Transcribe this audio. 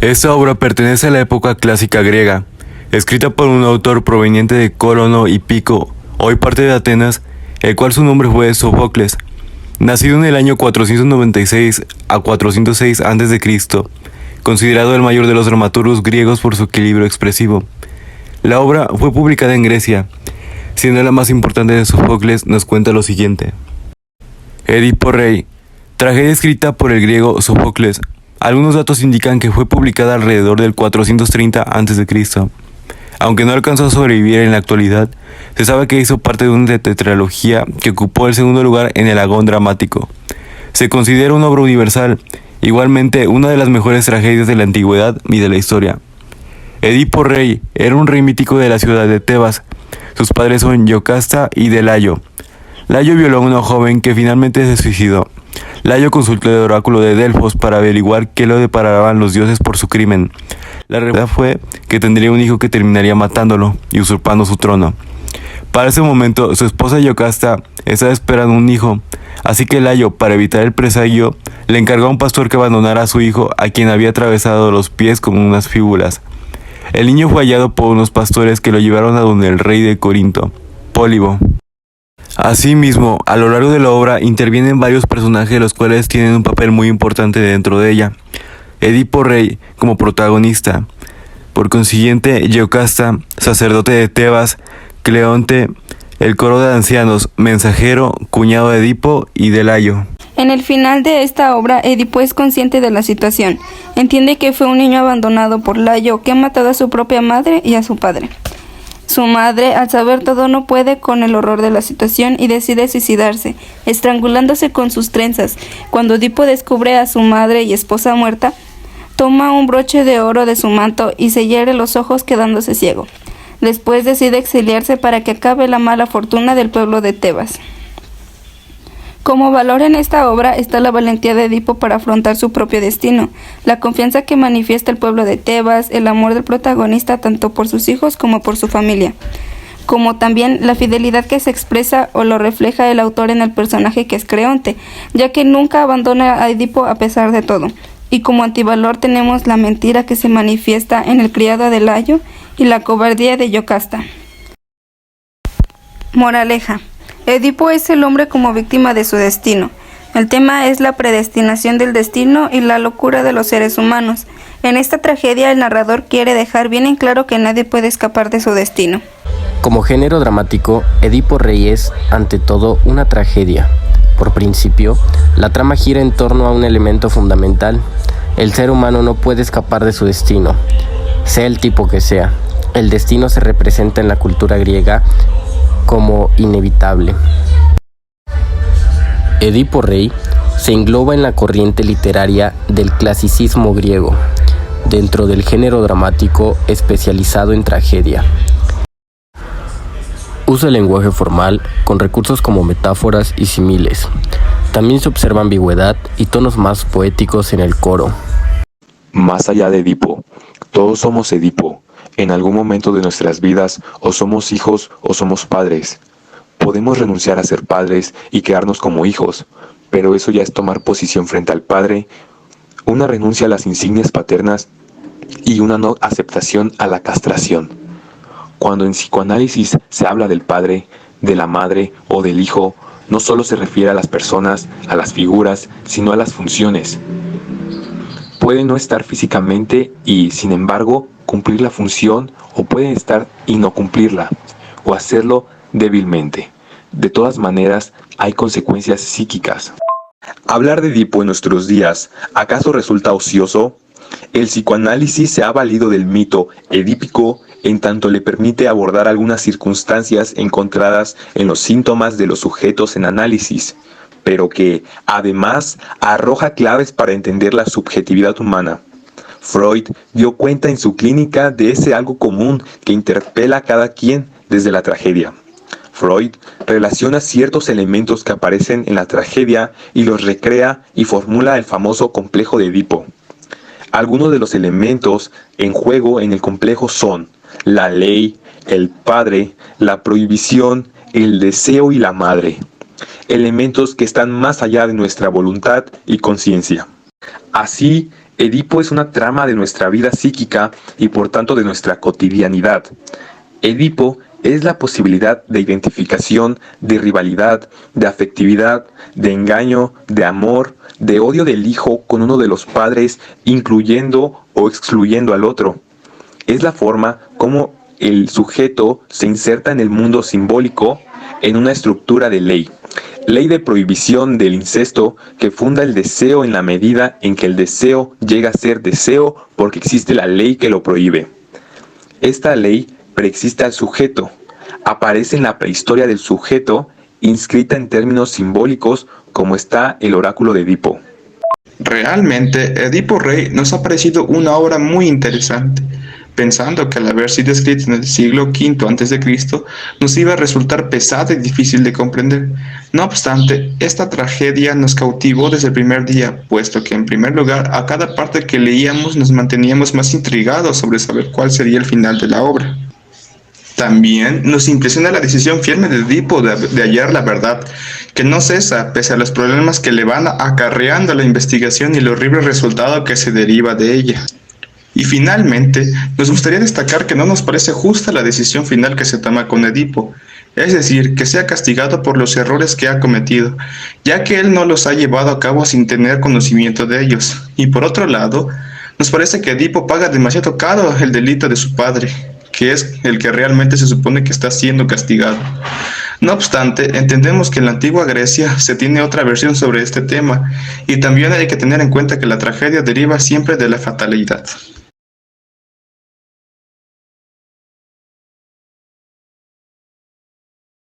Esta obra pertenece a la época clásica griega, escrita por un autor proveniente de Córono y Pico, hoy parte de Atenas, el cual su nombre fue Sófocles. Nacido en el año 496 a 406 a.C., considerado el mayor de los dramaturgos griegos por su equilibrio expresivo. La obra fue publicada en Grecia, siendo la más importante de Sófocles. Nos cuenta lo siguiente. Edipo Rey, tragedia escrita por el griego Sófocles. Algunos datos indican que fue publicada alrededor del 430 a.C. Aunque no alcanzó a sobrevivir en la actualidad, se sabe que hizo parte de una tetralogía que ocupó el segundo lugar en el Agón dramático. Se considera una obra universal, igualmente una de las mejores tragedias de la antigüedad y de la historia. Edipo Rey era un rey mítico de la ciudad de Tebas. Sus padres son Yocasta y Delayo. Layo violó a una joven que finalmente se suicidó. Layo consultó el oráculo de Delfos para averiguar qué le deparaban los dioses por su crimen. La respuesta fue que tendría un hijo que terminaría matándolo y usurpando su trono. Para ese momento, su esposa Yocasta estaba esperando un hijo, así que Layo, para evitar el presagio, le encargó a un pastor que abandonara a su hijo, a quien había atravesado los pies con unas fíbulas. El niño fue hallado por unos pastores que lo llevaron a donde el rey de Corinto, Pólibo. Asimismo, a lo largo de la obra intervienen varios personajes los cuales tienen un papel muy importante dentro de ella. Edipo Rey como protagonista, por consiguiente Yocasta, sacerdote de Tebas, Cleonte, el coro de ancianos, mensajero, cuñado de Edipo y de Layo. En el final de esta obra, Edipo es consciente de la situación. Entiende que fue un niño abandonado por Layo que ha matado a su propia madre y a su padre. Su madre, al saber todo, no puede con el horror de la situación y decide suicidarse, estrangulándose con sus trenzas. Cuando Edipo descubre a su madre y esposa muerta, toma un broche de oro de su manto y se hiere los ojos quedándose ciego. Después decide exiliarse para que acabe la mala fortuna del pueblo de Tebas. Como valor en esta obra está la valentía de Edipo para afrontar su propio destino, la confianza que manifiesta el pueblo de Tebas, el amor del protagonista tanto por sus hijos como por su familia, como también la fidelidad que se expresa o lo refleja el autor en el personaje que es Creonte, ya que nunca abandona a Edipo a pesar de todo. Y como antivalor tenemos la mentira que se manifiesta en el criado de Layo y la cobardía de Yocasta. Moraleja. Edipo es el hombre como víctima de su destino. El tema es la predestinación del destino y la locura de los seres humanos. En esta tragedia el narrador quiere dejar bien en claro que nadie puede escapar de su destino. Como género dramático, Edipo Rey es, ante todo, una tragedia. Por principio, la trama gira en torno a un elemento fundamental. El ser humano no puede escapar de su destino, sea el tipo que sea. El destino se representa en la cultura griega como inevitable. Edipo Rey se engloba en la corriente literaria del clasicismo griego, dentro del género dramático especializado en tragedia. Usa el lenguaje formal con recursos como metáforas y símiles. También se observa ambigüedad y tonos más poéticos en el coro. Más allá de Edipo, todos somos Edipo. En algún momento de nuestras vidas o somos hijos o somos padres. Podemos renunciar a ser padres y quedarnos como hijos, pero eso ya es tomar posición frente al padre, una renuncia a las insignias paternas y una no aceptación a la castración. Cuando en psicoanálisis se habla del padre, de la madre o del hijo, no solo se refiere a las personas, a las figuras, sino a las funciones. Puede no estar físicamente y, sin embargo, cumplir la función, o puede estar y no cumplirla, o hacerlo débilmente. De todas maneras, hay consecuencias psíquicas. Hablar de Edipo en nuestros días, ¿acaso resulta ocioso? El psicoanálisis se ha valido del mito edípico en tanto le permite abordar algunas circunstancias encontradas en los síntomas de los sujetos en análisis, pero que, además, arroja claves para entender la subjetividad humana. Freud dio cuenta en su clínica de ese algo común que interpela a cada quien desde la tragedia. Freud relaciona ciertos elementos que aparecen en la tragedia y los recrea y formula el famoso complejo de Edipo. Algunos de los elementos en juego en el complejo son la ley, el padre, la prohibición, el deseo y la madre. Elementos que están más allá de nuestra voluntad y conciencia. Así, Edipo es una trama de nuestra vida psíquica y por tanto de nuestra cotidianidad. Edipo es la posibilidad de identificación, de rivalidad, de afectividad, de engaño, de amor, de odio del hijo con uno de los padres, incluyendo o excluyendo al otro. Es la forma como el sujeto se inserta en el mundo simbólico en una estructura de ley. Ley de prohibición del incesto que funda el deseo en la medida en que el deseo llega a ser deseo porque existe la ley que lo prohíbe. Esta ley preexiste al sujeto, aparece en la prehistoria del sujeto, inscrita en términos simbólicos como está el oráculo de Edipo. Realmente, Edipo Rey nos ha parecido una obra muy interesante, pensando que al haber sido escrita en el siglo V a.C., nos iba a resultar pesada y difícil de comprender. No obstante, esta tragedia nos cautivó desde el primer día, puesto que en primer lugar, a cada parte que leíamos nos manteníamos más intrigados sobre saber cuál sería el final de la obra. También nos impresiona la decisión firme de Edipo de hallar la verdad, que no cesa pese a los problemas que le van acarreando la investigación y el horrible resultado que se deriva de ella. Y finalmente, nos gustaría destacar que no nos parece justa la decisión final que se toma con Edipo, es decir, que sea castigado por los errores que ha cometido, ya que él no los ha llevado a cabo sin tener conocimiento de ellos. Y por otro lado, nos parece que Edipo paga demasiado caro el delito de su padre, que es el que realmente se supone que está siendo castigado. No obstante, entendemos que en la antigua Grecia se tiene otra versión sobre este tema, y también hay que tener en cuenta que la tragedia deriva siempre de la fatalidad.